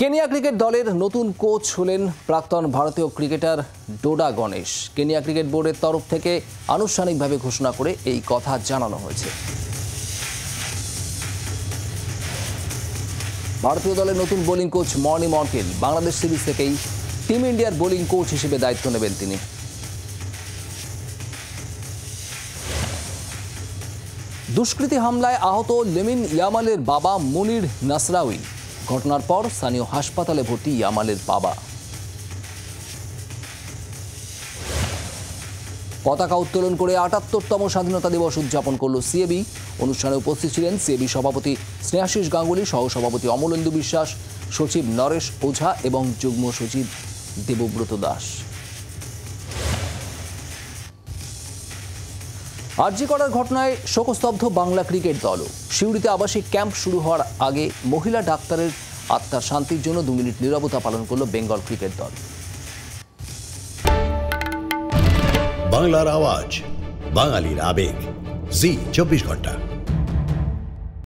Kenya cricket দলের নতুন coach হলেন প্রাক্তন ভারতীয় cricketer Doda Ganesh. Kenya cricket বোর্ডের তরফ থেকে আনুষ্ঠানিকভাবে ঘোষণা করে এই কথা জানানো হয়েছে। ভারতীয় দলের নতুন bowling coach Morne Morkel Bangladesh series থেকেই টিম ইন্ডিয়ার বোলিং কোচ হিসেবে দায়িত্ব নেবেন তিনি। দুষ্কৃতী হামলায় আহত লেমিন ইয়ামালের বাবা মুনির নাসরাউই। ঘটনার পর স্থানীয় হাসপাতালে ভর্তি ইয়ামালের বাবা। পতাকা উত্তোলন করে ৭৮তম স্বাধীনতা দিবস উদযাপন করল সিএবি। অনুষ্ঠানে উপস্থিত ছিলেন সিএবি সভাপতি স্নেহাশিস গাঙ্গুলি, সহসভাপতি অমলেন্দু বিশ্বাস, সচিব নরেশ ওঝা এবং যুগ্ম সচিব দেবব্রত দাস। আরজি করার ঘটনায় শোকস্তব্ধ বাংলা ক্রিকেট দলও। সিউড়িতে আবাসিক ক্যাম্প শুরু হওয়ার আগে মহিলা ডাক্তারের আত্মার শান্তির জন্য 2 মিনিট নীরবতা পালন করল বেঙ্গল ক্রিকেট দল। বাংলার আওয়াজ, বাঙালির আবেগ, জি 24 ঘন্টা।